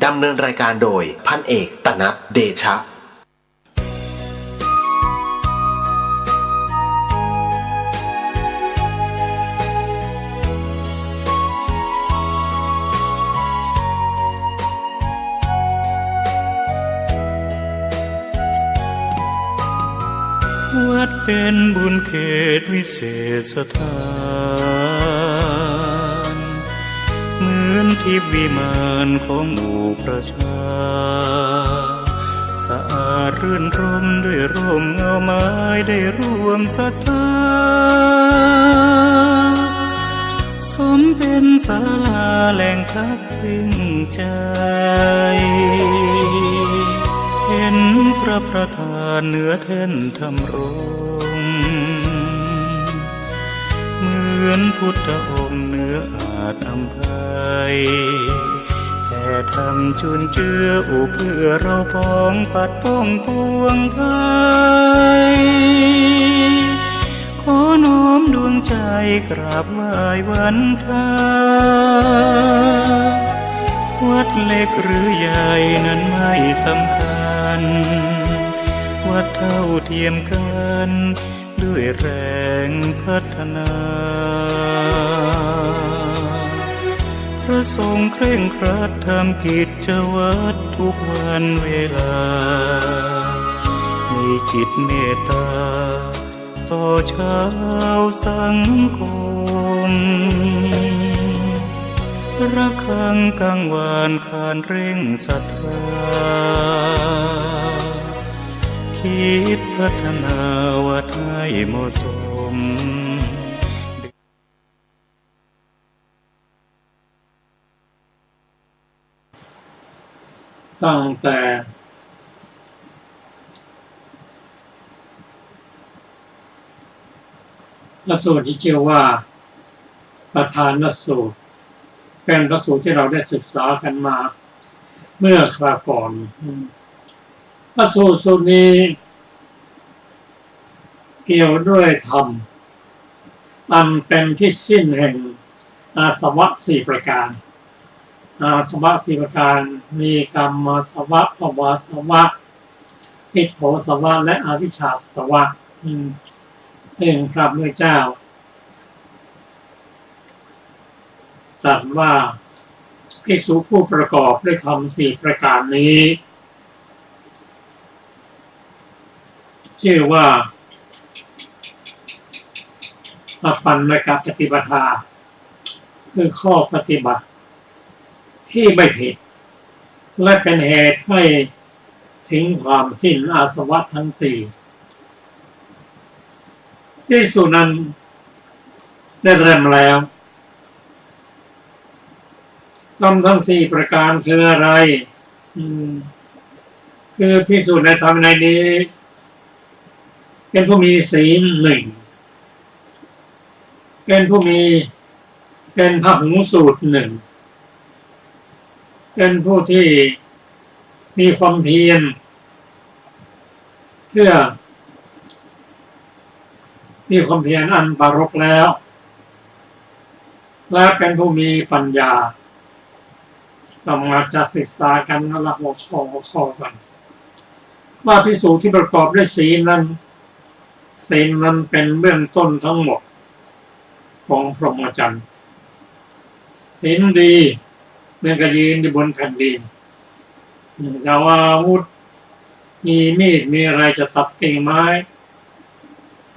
ดำเนินรายการโดยพันเอกตนัสเดชะวัดเป็นบุญเขตวิเศษสถานเหมือนทิพย์วิมานของหมู่ประชาสะอาดรื่นรมด้วยร่มเงาไม้ได้ร่วมศรัทธาสมเป็นศาลาแหล่งพักพิงใจเห็นพระประธานเหนือแท่นธรรมรงค์เหมือนพุทธองค์เหนืออาจอำไพแต่ทำจุนเจืออุเพื่อเราพ้องปัดป้องปวงภัยขอน้อมดวงใจกราบไหว้วันทาวัดเล็กหรือใหญ่นั้นไม่สำคัญวัดเท่าเทียมกันด้วยแรงพัฒนาพระทรงเคร่งครัดทำกิจวัตรทุกวันเวลามีจิตเมตตาต่อชาวสังคมระฆังกังวานขานเร่งศรัทธาคิดพัฒนาวัดให้เหมาะสมตั้งแต่พระสูตรที่ชื่อว่าประธานสูตรเป็นพระสูตรที่เราได้ศึกษากันมาเมื่อคราวก่อนพระสูตรนี้เกี่ยวด้วยธรรมอันเป็นที่สิ้นแห่งอาสวะ4ประการอาสวะ4ประการมีกรรมสวะภวสวะทิฏโฐสวะและอวิชชาสวะซึ่งพระพุทธเจ้าตรัสว่าภิกษุผู้ประกอบด้วยธรรม4ประการนี้ชื่อว่าปัญญกปฏิปทาคือข้อปฏิบัติที่ไม่ผิดและเป็นเหตุให้ถึงความสิ้นอาสวะทั้ง4ที่สุดนั้นได้เริ่มแล้วธรรมทั้ง4ประการคืออะไรคือภิกษุในธรรมในนี้เป็นผู้มีศีล1เป็นผู้เป็นพหุสูตร1เป็นผู้ที่มีความเพียรเพื่อมีความเพียรอันปรารภแล้วและเป็นผู้มีปัญญาเรามาจะศึกษากันละหัวข้อกันว่าภิกษุที่ประกอบด้วยศีลนั้นเป็นเบื้องต้นทั้งหมดของพรหมจรรย์ศีลดีเมื่อก็ยืนอยู่บนแผ่นดินจะว่าอาวุธมีมีดมีอะไรจะตัดกิ่งไม้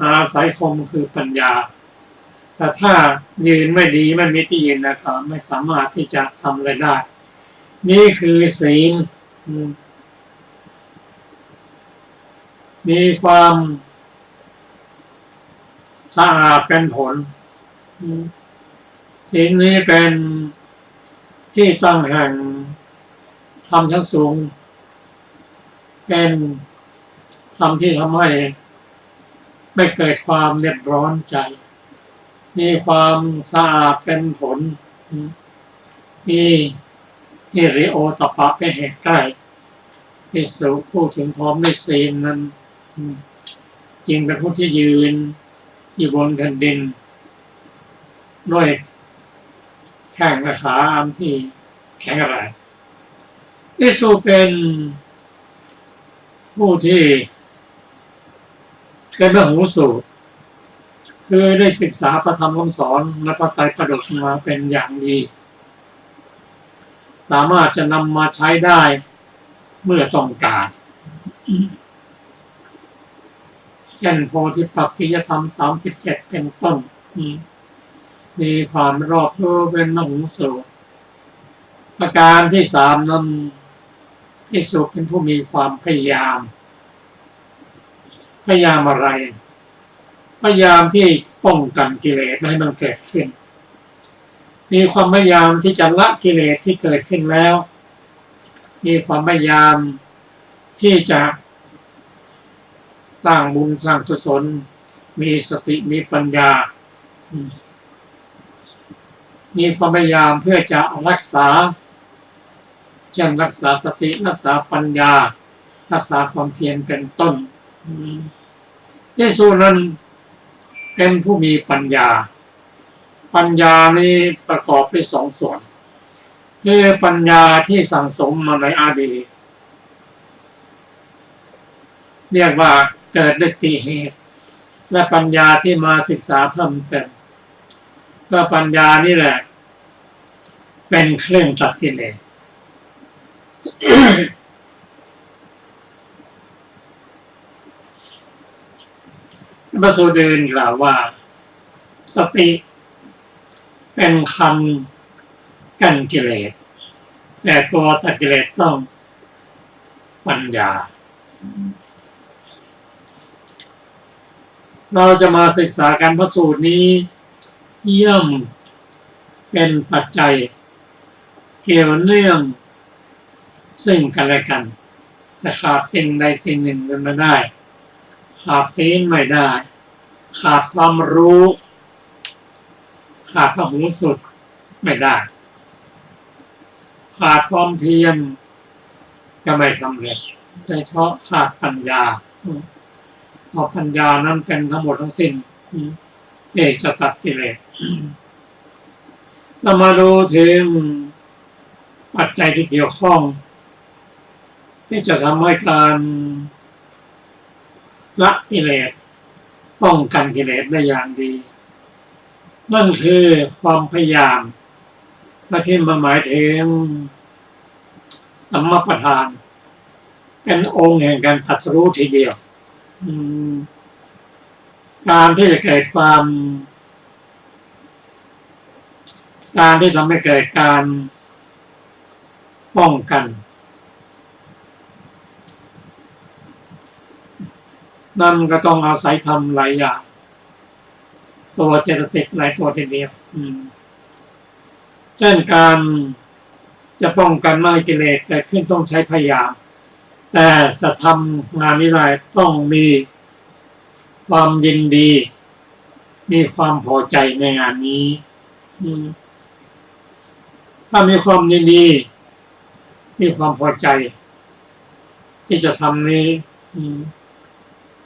อาศัยคมคือปัญญาแต่ถ้ายืนไม่ดีไม่มีที่ยืนนะครับไม่สามารถที่จะทำอะไรได้นี่คือศีลมีความสะอาดเป็นผลศีลนี้เป็นที่ตั้งแห่งธรรมชั้นสูงเป็นธรรมที่ทำให้ไม่เกิดความเดือดร้อนใจมีความสะอาดเป็นผลมีฮิริโอตปะเป็นเหตุใกล้ภิกษุพูดถึงพร้อมด้วยศีลนั้นจริงเป็นผู้ที่ยืนอยู่บนแผ่นดินด้วยแข้งและขาอันที่แข็งแรง ภิกษุเป็นผู้ที่เคยได้หูสูตรคือได้ศึกษาพระธรรมคำสอนและพระไตรปิฎกมาเป็นอย่างดีสามารถจะนำมาใช้ได้เมื่อต้องการเช่นโพธิปักขิยธรรม37เป็นต้นมีความรอบรู้เป็นมหูสูตรประการที่3นั้นภิกษุเป็นผู้มีความพยายามอะไรพยายามที่ป้องกันกิเลสไม่ให้มันเกิดขึ้นมีความพยายามที่จะละกิเลสที่เกิดขึ้นแล้วมีความพยายามที่จะสร้างบุญสร้างกุศลมีสติมีปัญญามีความพยายามเพื่อจะรักษาเช่นรักษาสติรักษาปัญญารักษาความเพียรเป็นต้นภิกษุนั้นเป็นผู้มีปัญญานี้ประกอบด้วย2ส่วนคือปัญญาที่สั่งสมมาในอดีตเรียกว่าเกิดด้วยปีเหตุและปัญญาที่มาศึกษาเพิ่มเติมก็ปัญญานี่แหละเป็นเครื่องตัดกิเลสพระสูตรอื่นกล่าวว่าสติเป็นคันกั้นกิเลสแต่ตัวตัดกิเลสต้องปัญญาเราจะมาศึกษาการพระสูตรนี้ย่อมเป็นปัจจัยเกี่ยวเนื่องซึ่งกันและกันจะขาดสิ่งใดสิ่งหนึ่งกันไม่ได้ขาดศีลไม่ได้ขาดความรู้ขาดพระหูสูตรไม่ได้ขาดความเพียรก็ไม่สำเร็จโดยเฉพาะขาดปัญญาเพราะปัญญานั้นเป็นทั้งหมดทั้งสิ้นที่จะตัดกิเลสเรามาดูถึงปัจจัยที่เกี่ยวข้องที่จะทำให้การละกิเลสป้องกันกิเลสได้อย่างดีนั่นคือความพยายามและที่หมายถึงสัมมาประธานเป็นองค์แห่งการตรัสรู้ทีเดียวการที่จะเกิดการที่ทำให้เกิดการป้องกันนั่นก็ต้องอาศัยทำหลายอย่างตัวเจตสิกหลายตัวทีเดียวเช่นการจะป้องกันไม่ให้กิเลสเกิดขึ้นต้องใช้พยายามแต่จะทำงานนี้ได้ต้องมีความยินดีมีความพอใจในงานนี้ถ้ามีความยินดีมีความพอใจที่จะทำนี้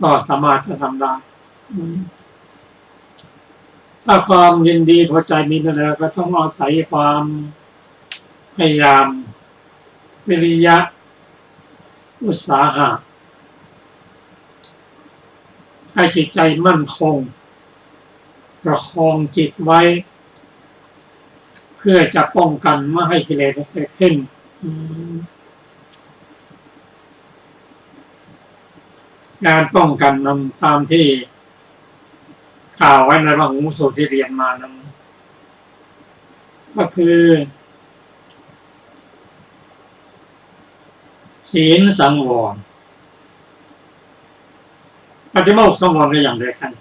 ก็สามารถจะทำได้ถ้าความยินดีพอใจมีแล้วก็ต้องอาศัยความพยายามวิริยะอุตสาหะให้จิตใจมั่นคงประคองจิตไว้เพื่อจะป้องกันไม่ให้กิเลสเกิดขึ้นการป้องกันนั้นตามที่กล่าวไว้ในพระหูสูตรที่เรียนมานั้นก็คือศีลสังวรปฏิโมกข์สังวรก็อย่างเดียวกัน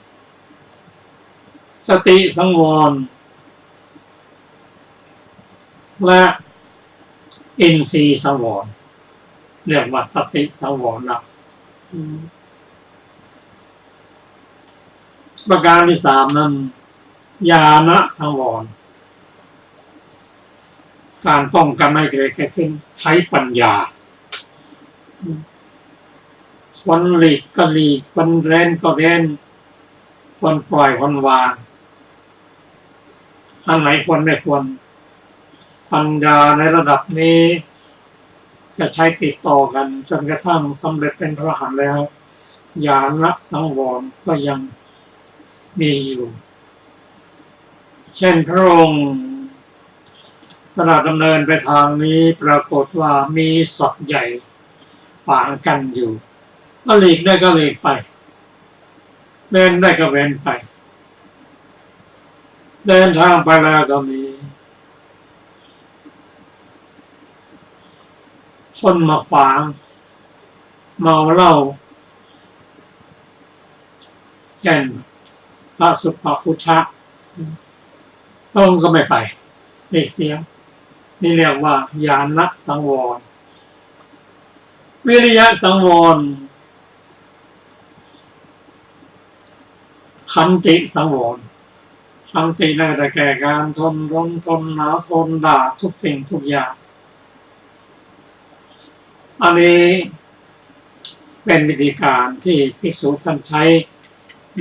สติสังวรและอินทรีย์สังวรเรียกว่าสติสังวรนะประการที่3นั้นญาณสังวรการป้องกันไม่ให้เกิดขึ้นใช้ปัญญาคนหลีกก็หลีกคนเล่นก็เล่นคนปล่อยคนวางอันไหนควรไม่ควรปัญญาในระดับนี้ จะใช้ติดต่อกันจนกระทั่งสำเร็จเป็นพระอรหันต์แล้วญาณสังวรก็ยังมีอยู่เช่นพระองค์ขณะดำเนินไปทางนี้ปรากฏว่ามีสัตว์ใหญ่ขวางกันอยู่ก็หลีกได้ก็หลีกไปเดินได้ก็เว้นไปเดินทางไปแล้วก็มีคนมาขวางเมาเหล้าเช่นพระสุปพุชฌะพระองค์ก็ไม่ไปเด็กเสียนี่เรียกว่าญาณสังวรวิริยะสังวรขันติสังวรขันตินั่นแต่แก่การทนร้อนทนหนาวทนด่าทุกสิ่งทุกอย่างอันนี้เป็นวิธีการที่ภิกษุท่านใช้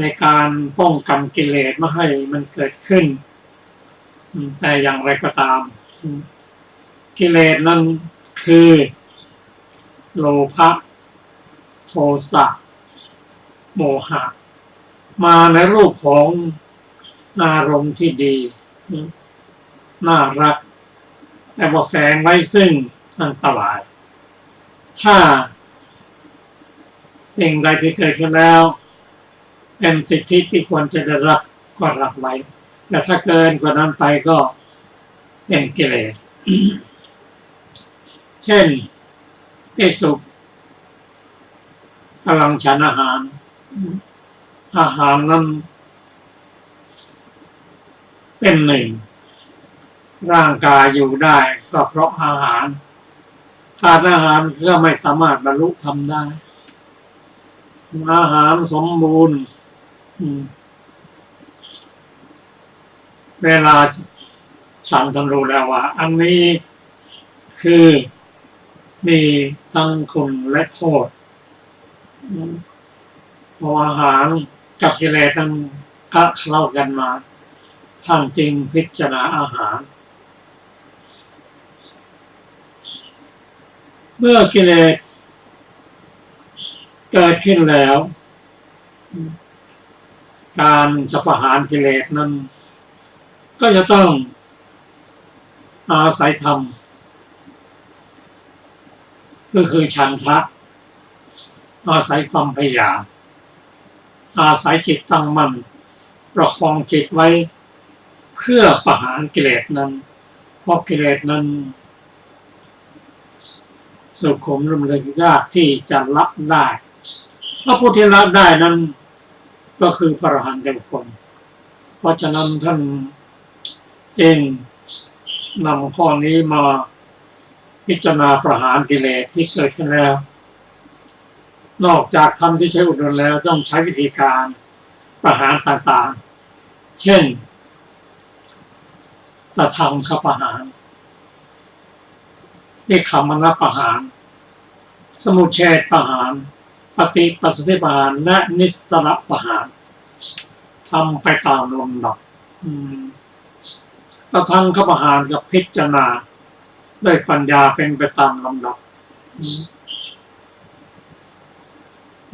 ในการป้องกันกิเลสไม่ให้มันเกิดขึ้นแต่อย่างไรก็ตามกิเลสนั้นคือโลภะโทสะโมหะมาในรูปของอารมณ์ที่ดีน่ารักแต่ว่าแฝงไว้ซึ่งอันตรายถ้าสิ่งใดที่เกิดขึ้นแล้วเป็นสิทธิที่ควรจะได้รับก็รับไว้แต่ถ้าเกินกว่านั้นไปก็เป็นกิเลส เช่นภิกษุกำลังฉันอาหารนั้นเป็นหนึ่งร่างกายอยู่ได้ก็เพราะอาหารขาดอาหารก็ไม่สามารถบรรลุธรรมได้อาหารสมบูรณ์เวลาฉันท่านรู้แล้วว่าอันนี้คือมีทั้งคุณและโทษเพราะอาหารกับกิเลสนั้นก็เข้ากันมาท่านจึงพิจารณาอาหารเมื่อกิเลสเกิดขึ้นแล้วการจะประหารกิเลสนั้นก็จะต้องอาศัยธรรมก็คือฉันทะอาศัยความพยายามอาศัยจิตตั้งมั่นประคองจิตไว้เพื่อประหารกิเลสนั้นเพราะกิเลสนั้นสุขุมลุ่มลึกยากที่จะละได้พระผู้ที่ละได้นั้นก็คือพระอรหันต์เต็มคนเพราะฉะนั้นท่านจึงนำข้อนี้มาพิจารณาประหารกิเลสที่เกิดขึ้นแล้วนอกจากทำที่ใช้อุดหนุนแล้วต้องใช้วิธีการประหารต่างๆเช่นตถรรมคประหารนิคมนประหารสมุเฉทประหารปฏิปัสสติประหารและนิสสรประหารทำไปตามลำดับตถรรมคประหารกับพิจารณาด้วยปัญญาเป็นไปตามลำดับ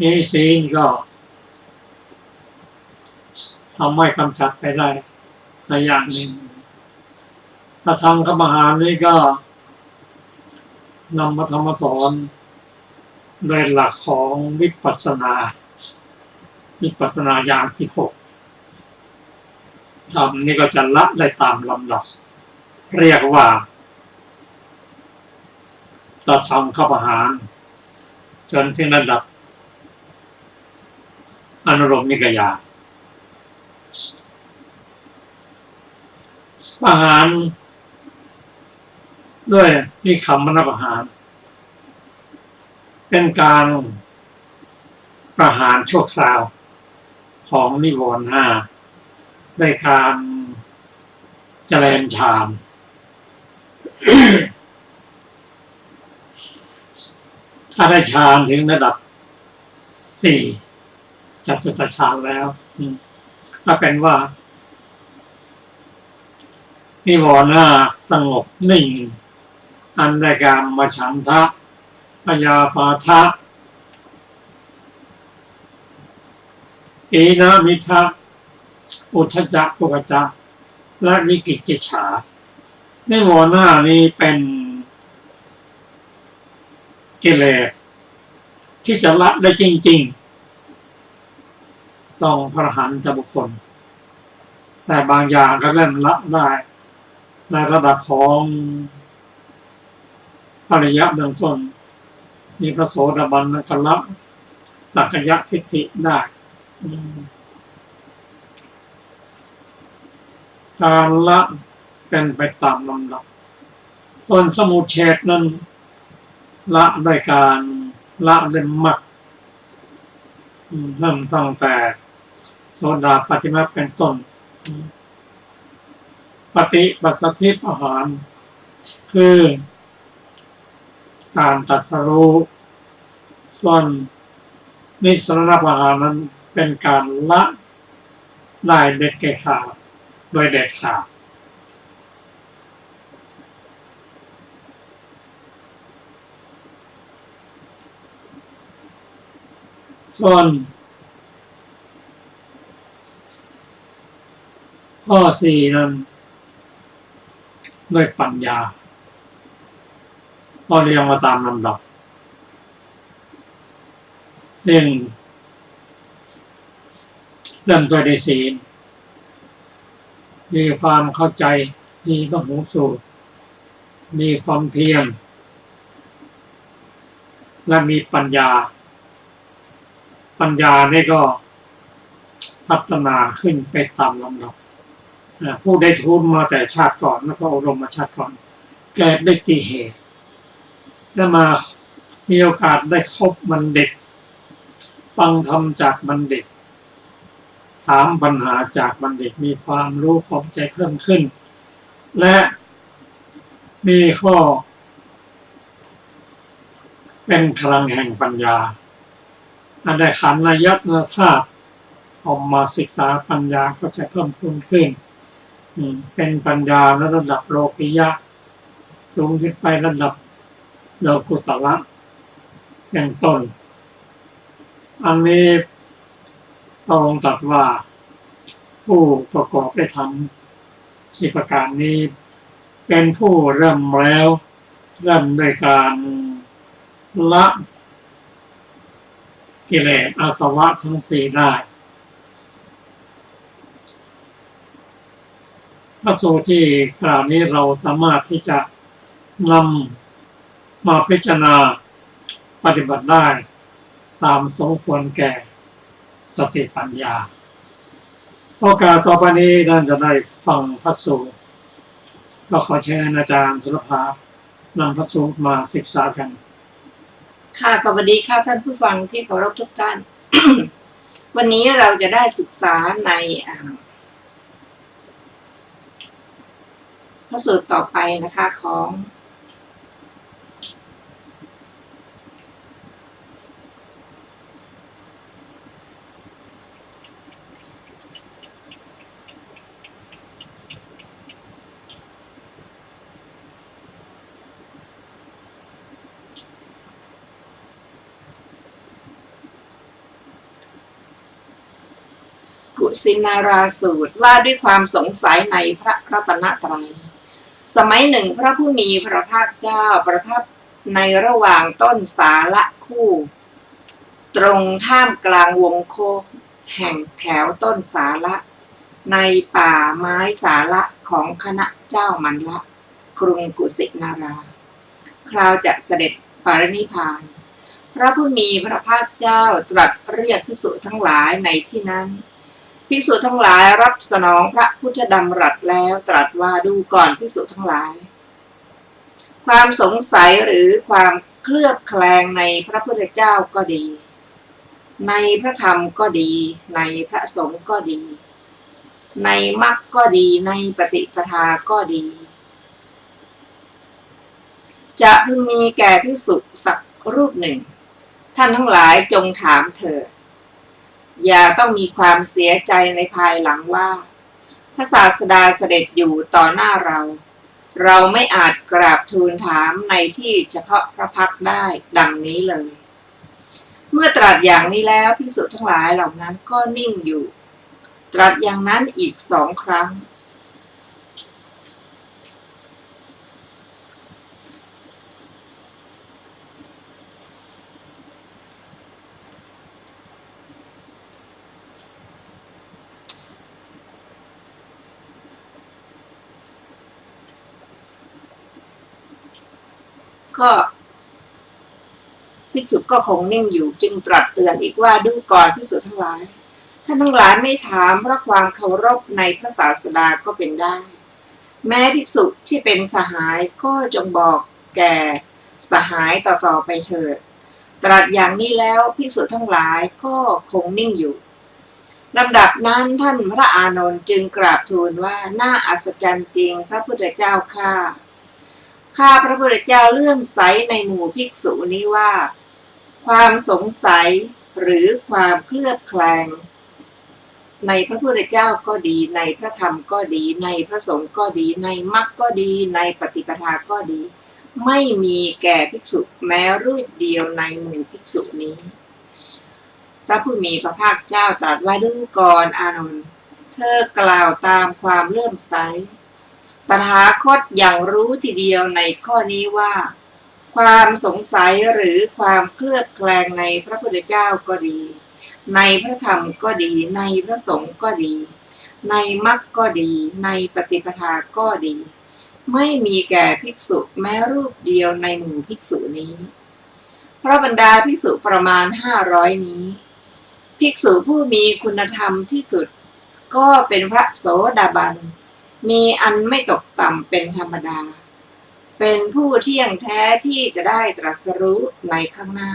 นี้ศีลก็ทำให้กำจัดไปได้ในอย่างหนึ่งตถรรมคประหารนี้ก็นำมาทำมาสอนโดยหลักของวิปัสสนาญาณ16ธรรมนี่ก็จะละได้ตามลำดับเรียกว่าตถรรมคประหารจนถึงระดับอนุโลมนิกญาณประหารด้วยนิคมนประหารเป็นการประหารชั่วคราวของนิวรณ์5ด้วยการเจริญฌาน ถ้าได้ฌานถึงระดับ4จตุตฌานแล้วก็เป็นว่านิวรณ์5สงบนิ่งอันได้กามฉันทะ พยาปาทะกีนะมิทะอุทธัจจะกุกจะและวิกิจฉาในหัวหน้านี้เป็นกิเลสที่จะละได้จริงๆต้องพระหันต์บุคคลแต่บางอย่างก็เริ่มละได้ในระดับของอริยะเบื้องต้นมีพระโสดาบันก็ละสักกายทิฏฐิได้การละเป็นไปตามลำดับส่วนสมุจเฉทนั้นละด้วยการละเล่มมักเริ่มตั้งแต่โสดาปัตติมัคเป็นต้นปฏิปัสสธิปหารคือการตรัสรู้ส่วนนิสสรณปหารนั้นเป็นการละได้เด็ดขาดโดยเด็ดขาดส่วนข้อ4นั้นด้วยปัญญาพอเรียงมาตามลำดับซึ่งเริ่มต้นด้วยศีลมีความเข้าใจมีพหูสูตรมีความเพียรและมีปัญญานี่ก็พัฒนาขึ้นไปตามลำดับผู้ได้ทุนมาแต่ชาติก่อนแล้วก็อบรมมาชาติก่อนเกิดได้ตีเหตุแล้วมามีโอกาสได้คบบัณฑิตฟังธรรมจากบัณฑิตถามปัญหาจากบัณฑิตมีความรู้ความใจเพิ่มขึ้นและมีข้อเป็นพลังแห่งปัญญาอันได้ขันธ์ยัตถธาตุออกมาศึกษาปัญญาก็จะเพิ่มพูนขึ้นเป็นปัญญาระดับโลกิยะสูงขึ้นไประดับโลกุตระเป็นต้นอันนี้พระองค์ตรัสว่าผู้ประกอบได้ทำ10ประการนี้เป็นผู้เริ่มด้วยการละกิเลสอาสวะทั้ง4ได้พระสูตรที่กล่าวนี้เราสามารถที่จะนำมาพิจารณาปฏิบัติได้ตามสมควรแก่สติปัญญาโอกาสต่อไปนี้ท่านจะได้ฟังพระสูตรก็ขอเชิญอาจารย์สุรภานำพระสูตรมาศึกษากันค่ะสวัสดีค่ะท่านผู้ฟังที่เคารพทุกท่าน วันนี้เราจะได้ศึกษาในพระสูตรต่อไปนะคะของ กุสินาราสูตรว่าด้วยความสงสัยในพระรัตนตรัยสมัยหนึ่งพระผู้มีพระภาคเจ้าประทับในระหว่างต้นสาละคู่ตรงท่ามกลางวงโคกแห่งแถวต้นสาละในป่าไม้สาละของคณะเจ้ามันละกรุงกุสินาราคราวจะเสด็จปรินิพพานพระผู้มีพระภาคเจ้าตรัสเรียกภิกษุทั้งหลายในที่นั้นภิกษุทั้งหลายรับสนองพระพุทธดำรัสแล้วตรัสว่าดูก่อนภิกษุทั้งหลายความสงสัยหรือความเคลือบแคลงในพระพุทธเจ้าก็ดีในพระธรรมก็ดีในพระสงฆ์ก็ดีในมรรคก็ดีในปฏิปทาก็ดีจะพึงมีแก่ภิกษุสักรูปหนึ่งท่านทั้งหลายจงถามเถิดอย่าต้องมีความเสียใจในภายหลังว่าพระศาสดาเสด็จอยู่ต่อหน้าเรา เราไม่อาจกราบทูลถามในที่เฉพาะพระพักตร์ได้ดังนี้เลยเมื่อตรัสอย่างนี้แล้วภิกษุทั้งหลายเหล่านั้นก็นิ่งอยู่ตรัสอย่างนั้นอีก2 ครั้งก็ภิกษุก็คงนิ่งอยู่จึงตรัสเตือนอีกว่าดูก่อนภิกษุทั้งหลายท่านทั้งหลายไม่ถามเพราะความเคารพในพระศาสดาก็เป็นได้แม้ภิกษุที่เป็นสหายก็จงบอกแก่สหายต่อไปเถิดตรัสอย่างนี้แล้วภิกษุทั้งหลายก็คงนิ่งอยู่ลำดับนั้นท่านพระอานนท์จึงกราบทูลว่าน่าอัศจรรย์จริงพระพุทธเจ้าข้าพระพุทธเจ้าเลื่อมใสในหมู่ภิกษุนี้ว่าความสงสัยหรือความเคลือบแคลงในพระพุทธเจ้าก็ดีในพระธรรมก็ดีในพระสงฆ์ก็ดีในมรรคก็ดีในปฏิปทาก็ดีไม่มีแก่ภิกษุแม้รูปเดียวในหมู่ภิกษุนี้พระผู้มีพระภาคเจ้าตรัสว่าดูก่อนอานนท์เธอกล่าวตามความเลื่อมใสตถาคตอย่างรู้ทีเดียวในข้อนี้ว่าความสงสัยหรือความเคลือบแคลงในพระพุทธเจ้าก็ดีในพระธรรมก็ดีในพระสงฆ์ก็ดีในมรรคก็ดีในปฏิปทาก็ดีไม่มีแก่ภิกษุแม้รูปเดียวในหมู่ภิกษุนี้เพราะบรรดาภิกษุประมาณ500นี้ภิกษุผู้มีคุณธรรมที่สุดก็เป็นพระโสดาบันมีอันไม่ตกต่ำเป็นธรรมดาเป็นผู้เที่ยงแท้ที่จะได้ตรัสรู้ในข้างหน้า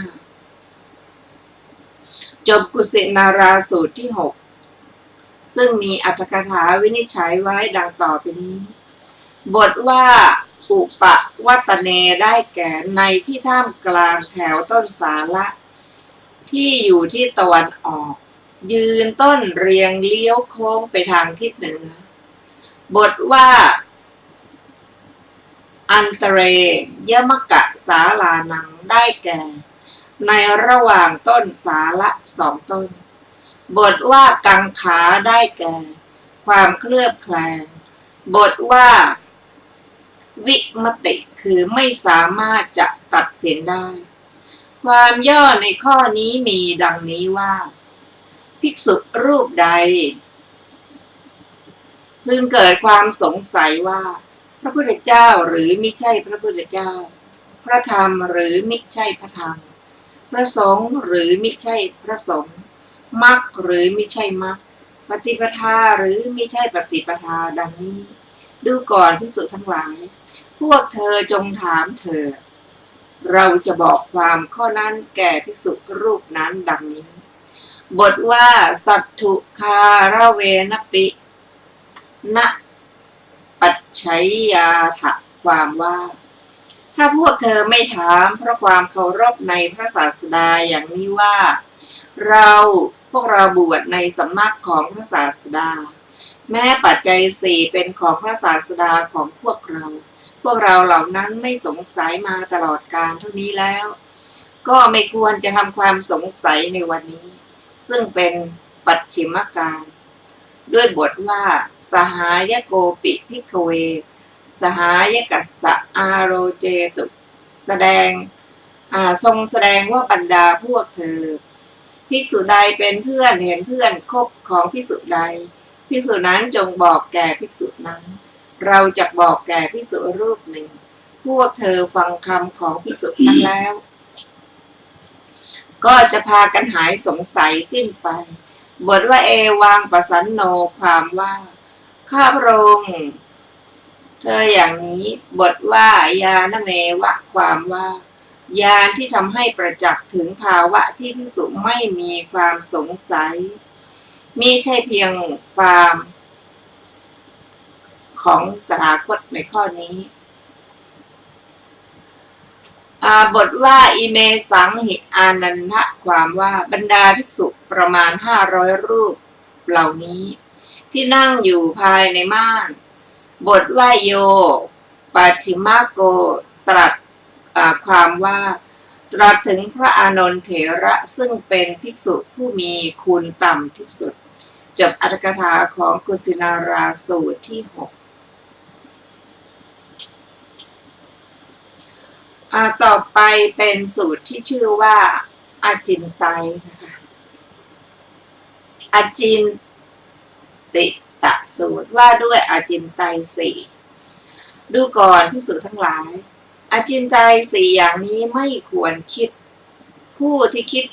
จบกุสินาราสูตรที่6ซึ่งมีอรรถกถาวินิจฉัยไว้ดังต่อไปนี้บทว่าอุปวัตเนได้แก่ในที่ท่ามกลางแถวต้นสาละที่อยู่ที่ตะวันออกยืนต้นเรียงเลี้ยวโค้งไปทางทิศเหนือบทว่าอันตเรยมกะสาลานังได้แก่ในระหว่างต้นสาละ2 ต้นบทว่ากังขาได้แก่ความเคลือบแคลงบทว่าวิมติคือไม่สามารถจะตัดสินได้ความย่อในข้อนี้มีดังนี้ว่าภิกษุรูปใดพึงเกิดความสงสัยว่าพระพุทธเจ้าหรือมิใช่พระพุทธเจ้าพระธรรมหรือมิใช่พระธรรมพระสงฆ์หรือมิใช่พระสงฆ์มรรคหรือมิใช่มรรคปฏิปทาหรือมิใช่ปฏิปทาดังนี้ดูก่อนภิกษุทั้งหลายพวกเธอจงถามเถิดเราจะบอกความข้อนั้นแก่ภิกษุรูปนั้นดังนี้บทว่าสัตถุคาระเวนปิณปัจฉัยยาถะความว่าถ้าพวกเธอไม่ถามเพราะความเคารพในพระศาสดาอย่างนี้ว่าพวกเราบวชในสำนักของพระศาสดาแม้ปัจจัย4เป็นของพระศาสดาของพวกเราเหล่านั้นไม่สงสัยมาตลอดกาลเท่านี้แล้วก็ไม่ควรจะทำความสงสัยในวันนี้ซึ่งเป็นปัจฉิมกาลด้วยบทว่าสหายโกปิภิกขเวสหายกัสสะอาโรเจตุทรงแสดงว่าบรรดาพวกเธอภิกษุใดเป็นเพื่อนเห็นเพื่อนคบของภิกษุใดภิกษุนั้นจงบอกแก่ภิกษุนั้นเราจะบอกแก่ภิกษุรูปหนึ่งพวกเธอฟังคำของภิกษุนั้นแล้วก็จะพากันหายสงสัยสิ้นไปบทว่าเอวังปสันโนความว่าข้าพระองค์เธออย่างนี้บทว่ายานเมวะความว่าญาณที่ทำให้ประจักษ์ถึงภาวะที่ภิกษุไม่มีความสงสัยมิใช่เพียงความของตถาคตในข้อนี้บทว่าอิเมสังหิอานันทะความว่าบรรดาภิกษุประมาณ500รูปเหล่านี้ที่นั่งอยู่ภายในม่านบทว่าโยป ปัจฉิมาโกตรัสความว่าตรัสถึงพระอานนท์เถระซึ่งเป็นภิกษุผู้มีคุณต่ำที่สุดจบอรรถกถาของกุสินาราสูตรที่ 6ต่อไปเป็นสูตรที่ชื่อว่าอาจินไตยนะคะอาจินติตะสูตรว่าด้วยอาจินไตยสี่ดูก่อนภิกษุทั้งหลายอาจินไตยสี่อย่างนี้ไม่ควรคิดผู้ที่คิด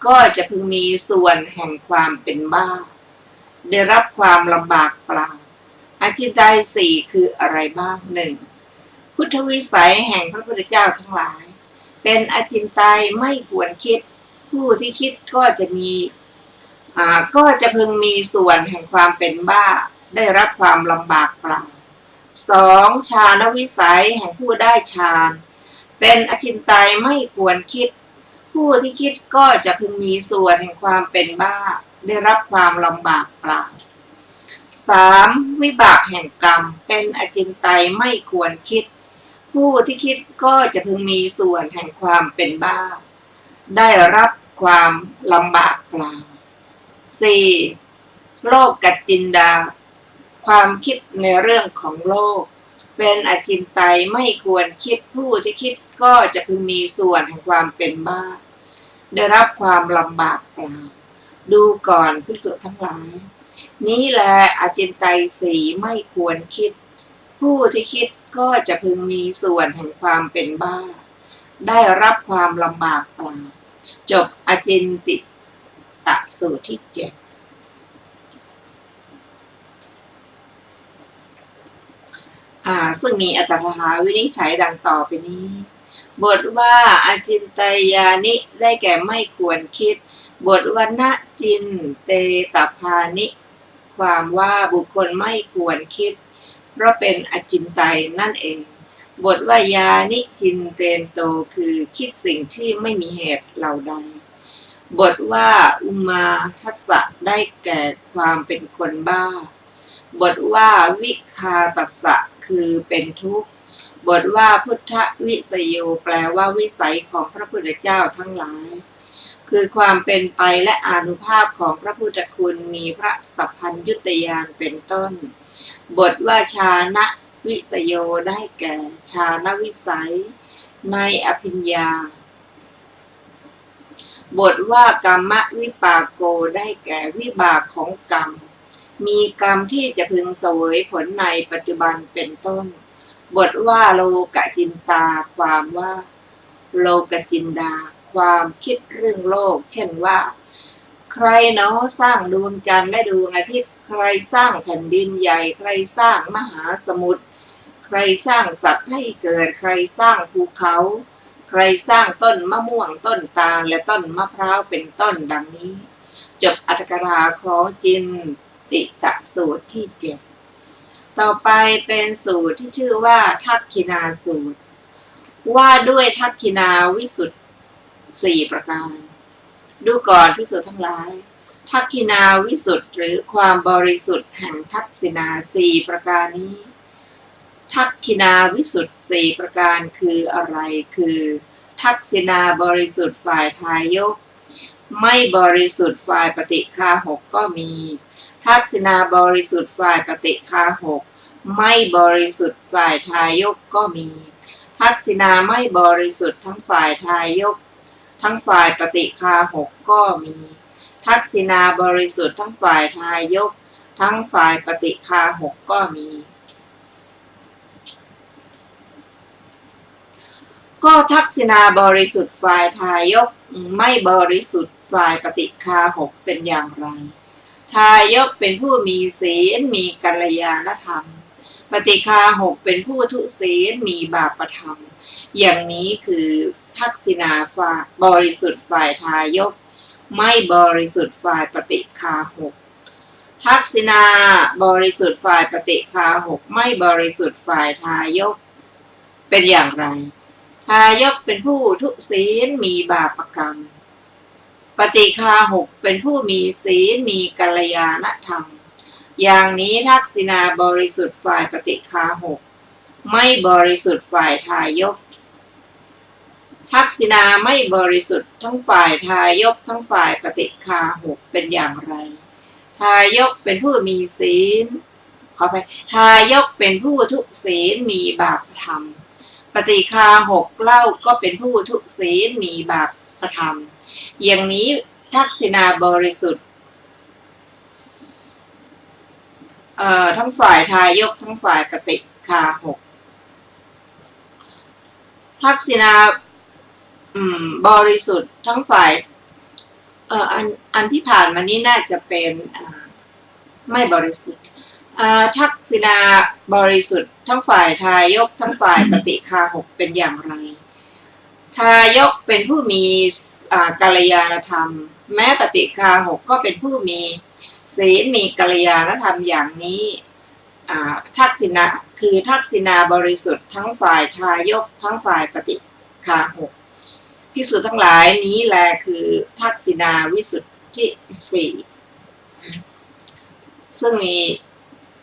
ก็จะพึงมีส่วนแห่งความเป็นบ้าได้รับความลำบากเปล่าอาจินไตยสี่คืออะไรบ้างหนึ่งพุทธวิสัยแห่งพระพุทธเจ้าทั้งหลายเป็นอาจินไตยไม่ควรคิดผู้ที่คิดก็จะพึงมีส่วนแห่งความเป็นบ้าได้รับความลำบากเปล่าสองฌานวิสัยแห่งผู้ได้ฌานเป็นอาจินไตยไม่ควรคิดผู้ที่คิดก็จะพึงมีส่วนแห่งความเป็นบ้าได้รับความลำบากเปล่าสามวิบากแห่งกรรมเป็นอาจินไตยไม่ควรคิดผู้ที่คิดก็จะพึงมีส่วนแห่งความเป็นบ้าได้รับความลำบากเปล่าสี่โลกกัจจินดาความคิดในเรื่องของโลกเป็นอาจินไตยไม่ควรคิดผู้ที่คิดก็จะพึงมีส่วนแห่งความเป็นบ้าได้รับความลำบากเปล่าดูก่อนภิกษุทั้งหลายนี้แลอาจินไตยสี่ไม่ควรคิดผู้ที่คิดก็จะพึงมีส่วนแห่งความเป็นบ้าได้รับความลำบากเปล่าจบอาจินติตะสูตรที่ 7ซึ่งมีอัตถกถาวินิจฉัยดังต่อไปนี้บทว่าอาจินไตยานิได้แก่ไม่ควรคิดบทว่าณจินเตตพานิความว่าบุคคลไม่ควรคิดเพราะเป็นอจินไตยนั่นเองบทว่ายานิจินเตนโตคือคิดสิ่งที่ไม่มีเหตุเหล่าใดบทว่าอุมาทัสสะได้แก่ความเป็นคนบ้าบทว่าวิคาตัสสะคือเป็นทุกข์บทว่าพุทธวิสโยแปลว่าวิสัยของพระพุทธเจ้าทั้งหลายคือความเป็นไปและอานุภาพของพระพุทธคุณมีพระสัพพัญญุตญาณเป็นต้นบทว่าชานะวิสโยได้แก่ชานวิสัยในอภิญญาบทว่ากรรมวิปากโกได้แก่วิบากของกรรมมีกรรมที่จะพึงเสวยผลในปัจจุบันเป็นต้นบทว่าโลกจินตาความว่าโลกจินดาความคิดเรื่องโลกเช่นว่าใครเนาะสร้างดวงจันทร์และดวงอาทิตย์ใครสร้างแผ่นดินใหญ่ใครสร้างมหาสมุทรใครสร้างสัตว์ให้เกิดใครสร้างภูเขาใครสร้างต้นมะม่วงต้นตาลและต้นมะพร้าวเป็นต้นดังนี้จบอรรถกถาของจินติตะสูตรที่ 7ต่อไปเป็นสูตรที่ชื่อว่าทักขินาสูตรว่าด้วยทักขินาวิสุทธิ์4ประการดูก่อนภิกษุทั้งหลายทักขินาวิสุทธิ์หรือความบริสุทธิ์แห่งทักษิณา4ประการนี้ทักขินาวิสุทธิ์4ประการคืออะไรคือทักษิณาบริสุทธิ์ฝ่ายทายกไม่บริสุทธิ์ฝ่ายปฏิฆาหกก็มีทักษิณาบริสุทธิ์ฝ่ายปฏิฆาหกไม่บริสุทธิ์ฝ่ายทายกก็มีทักษิณาไม่บริสุทธิ์ทั้งฝ่ายทายกทั้งฝ่ายปฏิฆาหกก็มีทักษิณาบริสุทธิ์ทั้งฝ่ายทายกทั้งฝ่ายปฏิฆาหกก็มีก็ทักษิณาบริสุทธิ์ฝ่ายทายกไม่บริสุทธิ์ฝ่ายปฏิฆาหกเป็นอย่างไรทายกเป็นผู้มีศีลมีกัลยาณธรรมปฏิฆาหกเป็นผู้ทุศีลมีบาปธรรมอย่างนี้คือทักษิณาฝ่ายบริสุทธิ์ฝ่ายทายกไม่บริสุทธิ์ฝ่ายปฏิฆาหกทักษิณาบริสุทธิ์ฝ่ายปฏิฆาหกไม่บริสุทธิ์ฝ่ายทายกเป็นอย่างไรทายกเป็นผู้ทุศีลมีบาปกรรมปฏิฆาหกเป็นผู้มีศีลมีกัลยาณธรรมอย่างนี้ทักษิณาบริสุทธิ์ฝ่ายปฏิฆาหก ไม่บริสุทธิ์ฝ่ายทายกทักษิณาไม่บริสุทธิ์ทั้งฝ่ายทายกทั้งฝ่ายปฏิฆาหกเป็นอย่างไรทายกเป็นผู้มีศีลขอไปทายกเป็นผู้ทุศีลมีบาปธรรมปฏิฆาหกเล่าก็เป็นผู้ทุศีลมีบาปธรรมอย่างนี้ทักษิณาบริสุทธิ์ทั้งฝ่ายทายกทั้งฝ่ายปฏิฆาหกทักษิณาบริสุทธิ์ทั้งฝ่ายอันที่ผ่านมานี้น่าจะเป็นไม่บริสุทธิ์ทักษิณาบริสุทธิ์ทั้งฝ่ายทายกทั้งฝ่ายปฏิฆาหกเป็นอย่างไรทายกเป็นผู้มีกัลยาณธรรมแม้ปฏิฆาหกก็เป็นผู้มีศีลมีกัลยาณธรรมอย่างนี้ทักษิณาคือทักษิณาบริสุทธิ์ทั้งฝ่ายทายกทั้งฝ่ายปฏิฆาหกภิกษุทั้งหลายนี้แลคือทักษิณาวิสุทธิสี่ซึ่งมี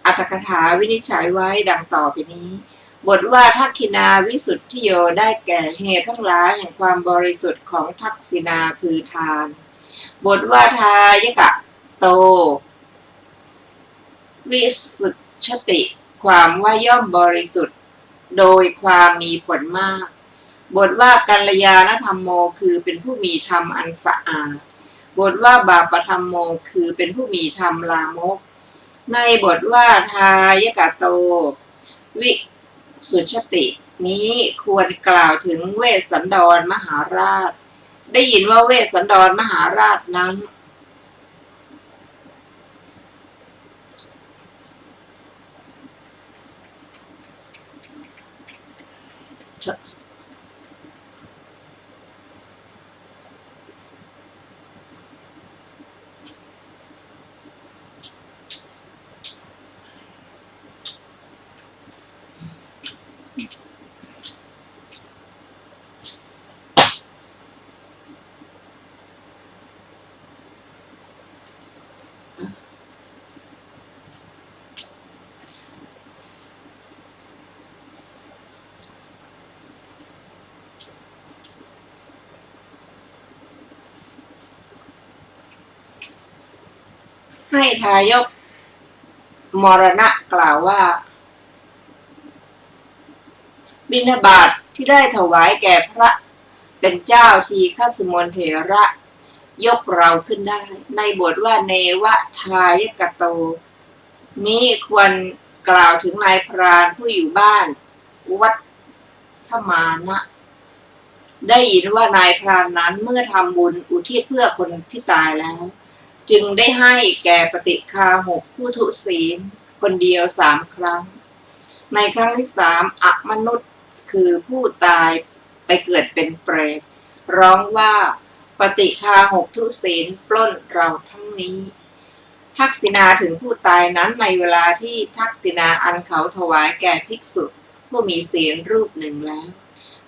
อัตถกถาวินิจฉัยไว้ดังต่อไปนี้บทว่าทักขิณาวิสุทธิโยได้แก่เหตุทั้งหลายแห่งความบริสุทธิ์ของทักษิณาคือทานบทว่าทายกะโตวิสุทธิความว่าย่อมบริสุทธิ์โดยความมีผลมากบทว่ากัลยาณธรรมโมคือเป็นผู้มีธรรมอันสะอาดบทว่าบาปธรรมโมคือเป็นผู้มีธรรมลามกในบทว่าทายกะโตวิสุทธินี้ควรกล่าวถึงเวสสันดรมหาราชได้ยินว่าเวสสันดรมหาราชนั้นให้ทายกมรณะกล่าวว่าบิณฑบาตที่ได้ถวายแก่พระเป็นเจ้าทีฆสมนเถระยกเราขึ้นได้ในบทว่าเนวทายกโตนี้ควรกล่าวถึงนายพรานผู้อยู่บ้านวัดธมานะได้ยินว่านายพรานนั้นเมื่อทำบุญอุทิศเพื่อคนที่ตายแล้วจึงได้ให้แก่ปฏิฆาหกผู้ทุศีลคนเดียว3 ครั้งในครั้งที่3อมนุษย์คือผู้ตายไปเกิดเป็นเปรตร้องว่าปฏิฆาหกทุศีลปล้นเราทั้งนี้ทักษิณาถึงผู้ตายนั้นในเวลาที่ทักษิณาอันเขาถวายแก่ภิกษุผู้มีศีลรูปหนึ่งแล้ว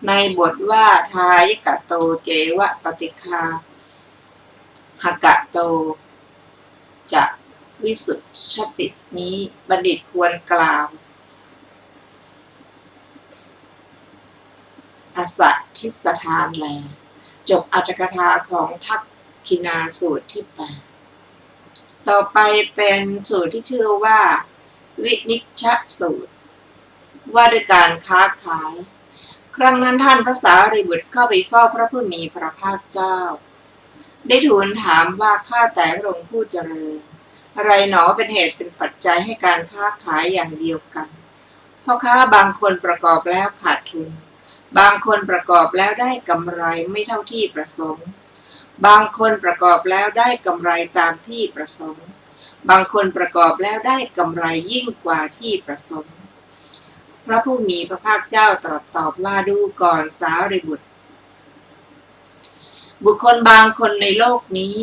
ในบทว่าทายกะโตเจวะปฏิฆาหกะโตจะวิสุทธินี้บัณฑิตควรกล่าวอสัทธิสถานแลจบอรรถกถาของทักขิณาสูตรที่8ต่อไปเป็นสูตรที่ชื่อว่าวินิชชสูตรว่าด้วยการค้าขายครั้งนั้นท่านพระสารีบุตรเข้าไปเฝ้าพระผู้มีพระภาคเจ้าได้ทูลถามว่าข้าแต่พระองค์ผู้เจริญอะไรหนอเป็นเหตุเป็นปัจจัยให้การค้าขายอย่างเดียวกันพ่อค้าบางคนประกอบแล้วขาดทุนบางคนประกอบแล้วได้กำไรไม่เท่าที่ประสงค์บางคนประกอบแล้วได้กำไรตามที่ประสงค์บางคนประกอบแล้วได้กำไรยิ่งกว่าที่ประสงค์พระผู้มีพระภาคเจ้าตรัสตอบว่าดูก่อนสารีบุตรบุคคลบางคนในโลกนี้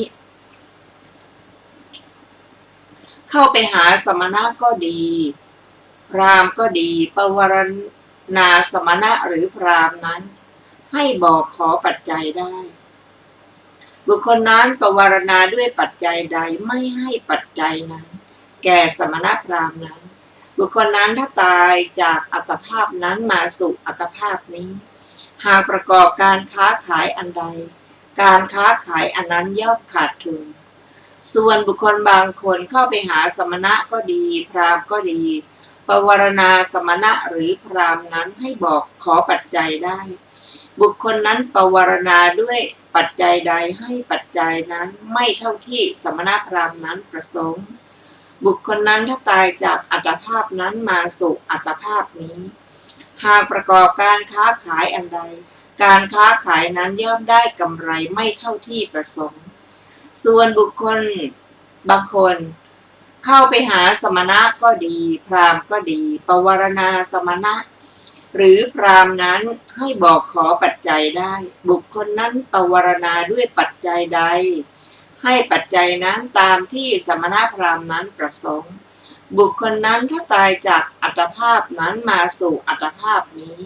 เข้าไปหาสมณะก็ดีพราหมณ์ก็ดีปวารณาสมณะหรือพราหมณ์นั้นให้บอกขอปัจจัยได้บุคคลนั้นปวารณาด้วยปัจจัยใดไม่ให้ปัจจัยนั้นแก่สมณะพราหมณ์นั้นบุ บุคคลนั้นถ้าตายจากอัตภาพนั้นมาสู่อัตภาพนี้หากประกอบการค้าขายอันใดการค้าขายอันนั้นย่อมขาดทุนส่วนบุคคลบางคนเข้าไปหาสมณะก็ดีพราหมณ์ก็ดีปวารณาสมณะหรือพราหมณ์นั้นให้บอกขอปัจจัยได้บุคคลนั้นปวารณาด้วยปัจจัยใดให้ปัจจัยนั้นไม่เท่าที่สมณะพราหมณ์นั้นประสงค์บุคคลนั้นถ้าตายจากอัตภาพนั้นมาสู่อัตภาพนี้หากประกอบการค้าขายอันใดการค้าขายนั้นย่อมได้กำไรไม่เท่าที่ประสงค์ส่วนบุคคลบางคนเข้าไปหาสมณะก็ดีพราหมณ์ก็ดีปวารณาสมณะหรือพราหมณ์นั้นให้บอกขอปัจจัยได้บุคคลนั้นปวารณาด้วยปัจจัยใดให้ปัจจัยนั้นตามที่สมณะพราหมณ์นั้นประสงค์บุคคลนั้นถ้าตายจากอัตภาพนั้นมาสู่อัตภาพนี้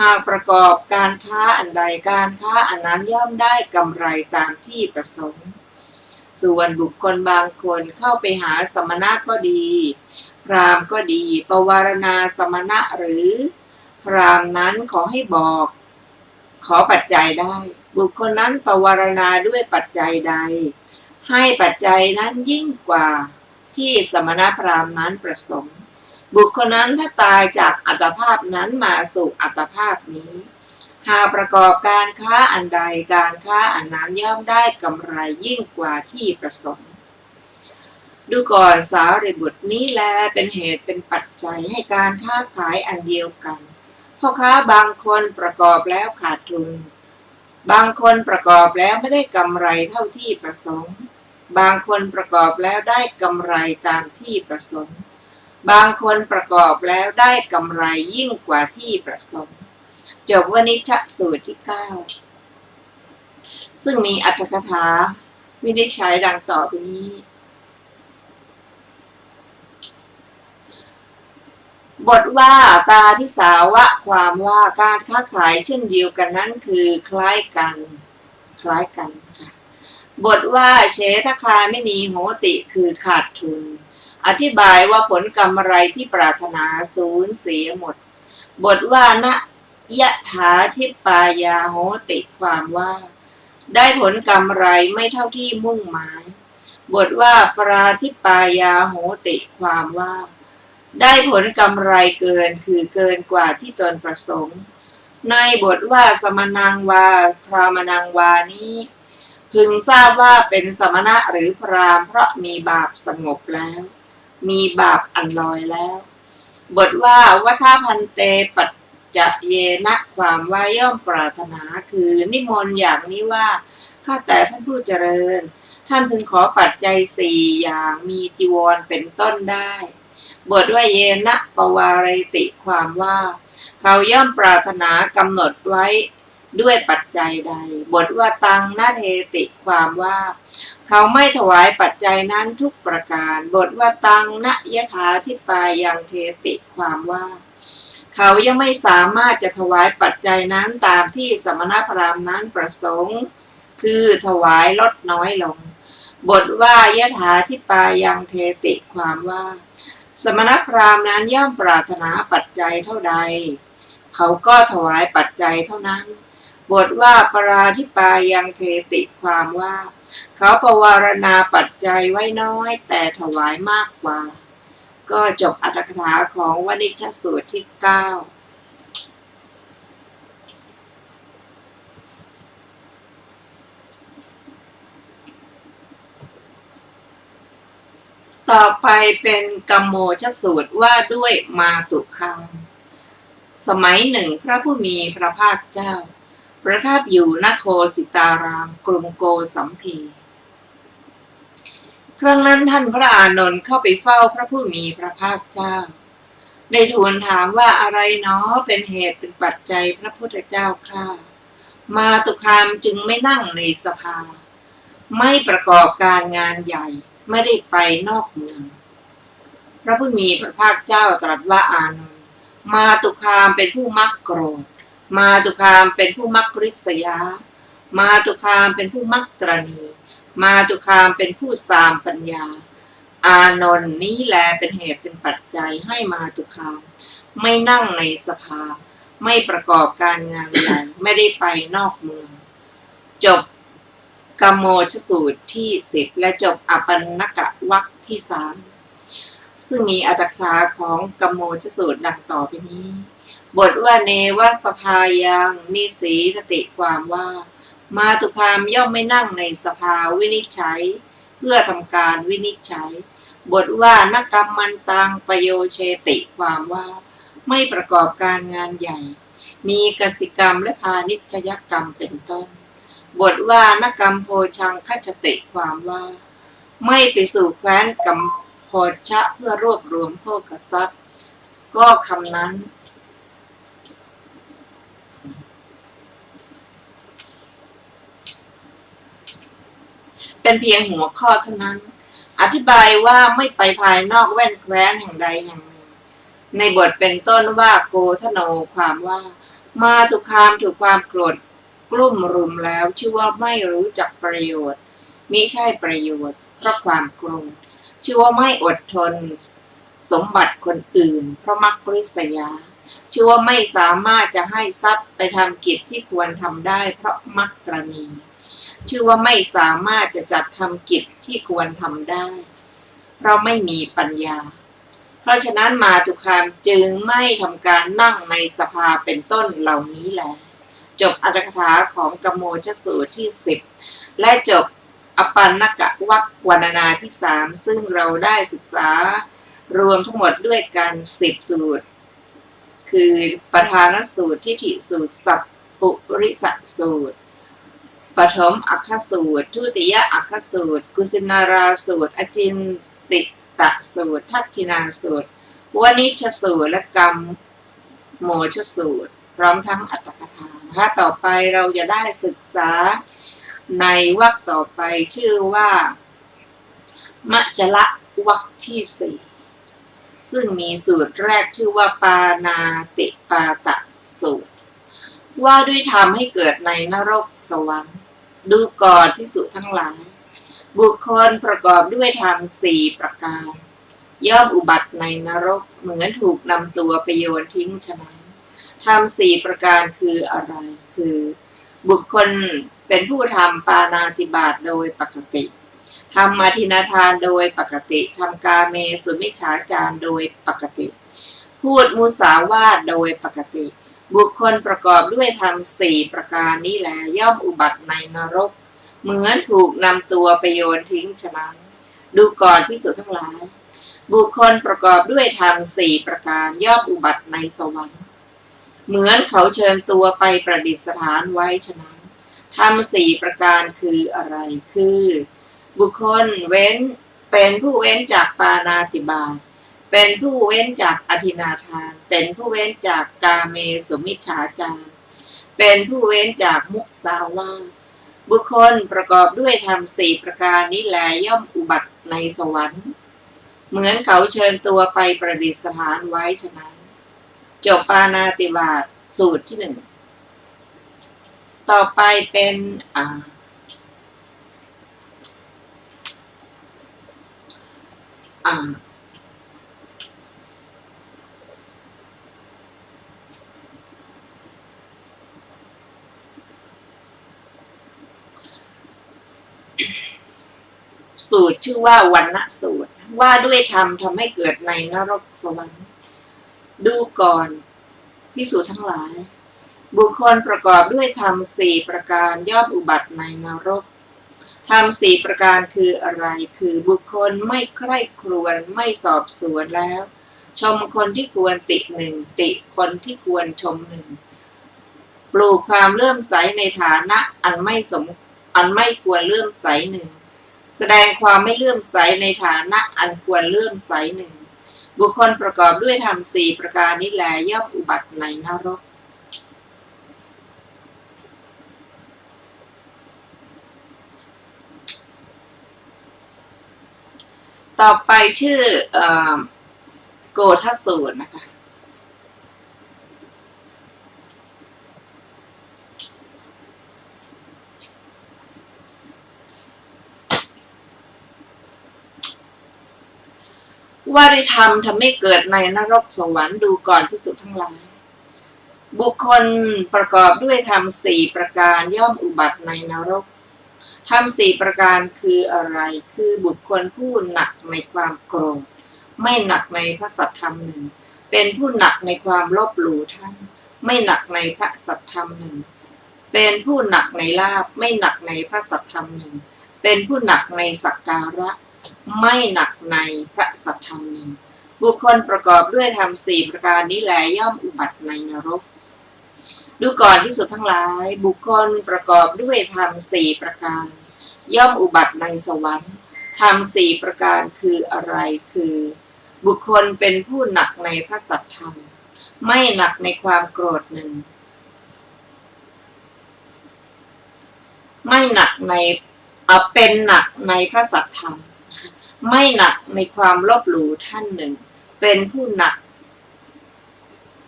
หากประกอบการค้าอันใดการค้าอันนั้นย่อมได้กำไรตามที่ประสงค์ส่วนบุคคลบางคนเข้าไปหาสมณะก็ดีพราหมณ์ก็ดีปวารณาสมณะหรือพราหมณ์นั้นขอให้บอกขอปัจจัยได้บุคคลนั้นปวารณาด้วยปัจจัยใดให้ปัจจัยนั้นยิ่งกว่าที่สมณพราหมณ์นั้นประสงค์บุคคลนั้นถ้าตายจากอัตภาพนั้นมาสู่อัตภาพนี้หากประกอบการค้าอันใดการค้าอันนั้นย่อมได้กำไรยิ่งกว่าที่ประสงค์ดูก่อนสารีบุตรนี้แลเป็นเหตุเป็นปัจจัยให้การค้าขายอันเดียวกันพ่อค้าบางคนประกอบแล้วขาดทุนบางคนประกอบแล้วไม่ได้กำไรเท่าที่ประสงค์บางคนประกอบแล้วได้กำไรตามที่ประสงค์บางคนประกอบแล้วได้กำไรยิ่งกว่าที่ประสงค์จบวณิชชสูตรที่ 9ซึ่งมีอรรถกถาวินิจฉัยดังต่อไปนี้บทว่าตาทิสาวะความว่าการค้าขายเช่นเดียวกันนั้นคือคล้ายกันค่ะบทว่าเฉทคามินีโหติคือขาดทุนอธิบายว่าผลกำไรที่ปรารถนาสูญเสียหมดบทว่านะยะถาทิปายาโหติความว่าได้ผลกำไรไม่เท่าที่มุ่งหมายบทว่าปราทิปายาโหติความว่าได้ผลกำไรเกินคือเกินกว่าที่ตนประสงค์ในบทว่าสมนังวาพรามนังวานี้พึงทราบว่าเป็นสมณะหรือพราหมณ์เพราะมีบาปสงบแล้วมีบาปอันลอยแล้วบทว่าวัฏพันเตปัจจะเยนะความว่าย่อมปรารถนาคือนิมนต์อย่างนี้ว่าข้าแต่ท่านผู้เจริญท่านพึงขอปัจจัย4อย่างมีจีวรเป็นต้นได้บทว่าเยนะปวารติความว่าเขาย่อมปรารถนากำหนดไว้ด้วยปัจจัยใดบทว่าตังนาเทติความว่าเขาไม่ถวายปัจจัยนั้นทุกประการบทว่าตังนะยถาทิปายังเทติความว่าเขายังไม่สามารถจะถวายปัจจัยนั้นตามที่สมณพราหมณ์นั้นประสงค์คือถวายลดน้อยลงบทว่ายถาทิปายังเทติความว่าสมณพราหมณ์นั้นย่อมปรารถนาปัจจัยเท่าใดเขาก็ถวายปัจจัยเท่านั้นบทว่าปราทิปายังเทติความว่าเขาปวารณาปัจจัยไว้น้อยแต่ถวายมากกว่าก็จบอรรถกถาของวณิชชสูตรที่ 9ต่อไปเป็นกัมโมชสูตรว่าด้วยมาตุคามสมัยหนึ่งพระผู้มีพระภาคเจ้าประทับอยู่ณโคสิตารามกรุงโกสัมพีครั้งนั้นท่านพระอานนท์เข้าไปเฝ้าพระผู้มีพระภาคเจ้าได้ทูลถามว่าอะไรเนาะเป็นเหตุเป็นปัจจัยพระพุทธเจ้าข้ามาตุคามจึงไม่นั่งในสภาไม่ประกอบการงานใหญ่ไม่ได้ไปนอกเมืองพระผู้มีพระภาคเจ้าตรัสว่าอานนท์มาตุคามเป็นผู้มักโกรธมาตุคามเป็นผู้มักริษยามาตุคามเป็นผู้มักตรณีมาตุคามเป็นผู้สามปัญญา อานนท์นี้แลเป็นเหตุเป็นปัจจัยให้มาตุคามไม่นั่งในสภาไม่ประกอบการงานใดไม่ได้ไปนอกเมืองจบกมโมชสูตรที่10และจบอปันนกวรรคที่3ซึ่งมีอัตถกถาของกมโมชสูตรดังต่อไปนี้บทว่าเนวสภายังนิสีคติความว่ามาตุคามย่อมไม่นั่งในสภาวินิจฉัยเพื่อทำการวินิจฉัยบทว่านกรรมมันตังประโยเชติความว่าไม่ประกอบการงานใหญ่มีกสิกรรมและพาณิชยกรรมเป็นต้นบทว่านกรรมโพชังคัจจติความว่าไม่ไปสู่แคว้นกัมโพชะเพื่อรวบรวมโภคทรัพย์ก็คำนั้นเป็นเพียงหัวข้อเท่านั้นอธิบายว่าไม่ไปภายนอกแว่นแคว้นแห่งใดแห่งหนึ่งในบทเป็นต้นว่าโกทโนความว่ามาตุคามถูกความโกรธกลุ่มรุมแล้วชื่อว่าไม่รู้จักประโยชน์มิใช่ประโยชน์เพราะความโกรธชื่อว่าไม่อดทนสมบัติคนอื่นเพราะมักริษยาชื่อว่าไม่สามารถจะให้ทรัพย์ไปทำกิจที่ควรทำได้เพราะมักตรณีชื่อว่าไม่สามารถจะจัดทำกิจที่ควรทำได้เพราะไม่มีปัญญาเพราะฉะนั้นมาตุคามจึงไม่ทำการนั่งในสภาเป็นต้นเหล่านี้แหละจบอัตถกถาของกมโมชสูตรที่10และจบอปันนกวรรควรรณนาที่3ซึ่งเราได้ศึกษารวมทั้งหมดด้วยกัน10สูตรคือปฐานสูตรทิฏฐิสูตรสัพปุริสสูตรปฐมอัคคสูตรทุติยอัคคสูตรกุสินาราสูตรอจินติตสูตรทักขินาสูตรวณิชสูตรและกรรมโมชสูตรพร้อมทั้งอัตถกถานะคะต่อไปเราจะได้ศึกษาในวรรคต่อไปชื่อว่ามัจจละวรรคที่4ซึ่งมีสูตรแรกชื่อว่าปานาติปาตะสูตรว่าด้วยธรรมให้เกิดในนรกสวรรค์ดูก่อนภิกษุทั้งหลายบุคคลประกอบด้วยธรรม4ประการย่อมอุบัติในนรกเหมือนถูกนำตัวไปโยนทิ้งฉะนั้นธรรม4ประการคืออะไรคือบุคคลเป็นผู้ทำปาณาติบาตโดยปกติทำอธินาทานโดยปกติทำกาเมสุมิจฉาจารโดยปกติพูดมุสาวาทโดยปกติบุคคลประกอบด้วยธรรม4ประการนี้แลย่อมอุบัติในนรกเหมือนถูกนำตัวไปโยนทิ้งฉะนั้นดูก่อนภิกษุทั้งหลายบุคคลประกอบด้วยธรรม4ประการย่อมอุบัติในสวรรค์เหมือนเขาเชิญตัวไปประดิษฐานไว้ฉะนั้นธรรม4ประการคืออะไรคือบุคคลเป็นผู้เว้นจากปาณาติบาตเป็นผู้เว้นจากอธินาทานเป็นผู้เว้นจากกาเมสุมิจฉาจารเป็นผู้เว้นจากมุสาวาทบุคคลประกอบด้วยธรรม4ประการนี้แลย่อมอุบัติในสวรรค์เหมือนเขาเชิญตัวไปประดิษฐานไว้ฉะนั้นจบปาณาติบาตสูตรที่1ต่อไปเป็นสูตรชื่อว่าวัณณสูตรว่าด้วยธรรมทำให้เกิดในนรกสวรรค์ดูก่อนภิกษุทั้งหลายบุคคลประกอบด้วยธรรม4ประการย่อมอุบัติในนรกธรรม4ประการคืออะไรคือบุคคลไม่ใคร่ครวญไม่สอบสวนแล้วชมคนที่ควรติ1ติคนที่ควรชม1ปลูกความเลื่อมใสในฐานะอันไม่ควรเลื่อมใส1แสดงความไม่เลื่อมใสในฐานะอันควรเลื่อมใส1บุคคลประกอบด้วยธรรม4ประการนี้แลย่อมอุบัติในนรกต่อไปชื่อโกฏสูตรนะคะ ว่าด้วยธรรมทำให้เกิดในนรกสวรรค์ดูก่อนภิกษุทั้งหลายบุคคลประกอบด้วยธรรม4ประการย่อมอุบัติในนรกธรรม4ประการคืออะไรคือบุคคลผู้หนักในความโกรธไม่หนักในพระสัทธรรมหนึ่งเป็นผู้หนักในความลบหลู่ท่านไม่หนักในพระสัทธรรมหนึ่งเป็นผู้หนักในลาภไม่หนักในพระสัทธรรมหนึ่งเป็นผู้หนักในสักการะไม่หนักในพระสัทธรรมหนึ่งบุคคลประกอบด้วยธรรม4ประการนี้แลย่อมอุบัติในนรกดูก่อนภิกษุทั้งหลายบุคคลประกอบด้วยธรรม4ประการย่อมอุบัติในสวรรค์ธรรม4ประการคืออะไรคือบุคคลเป็นผู้หนักในพระสัทธรรมไม่หนักในความโกรธหนึ่งไม่หนักในเป็นหนักในพระสัทธรรมไม่หนักในความลบหลู่ท่านหนึ่งเป็นผู้หนัก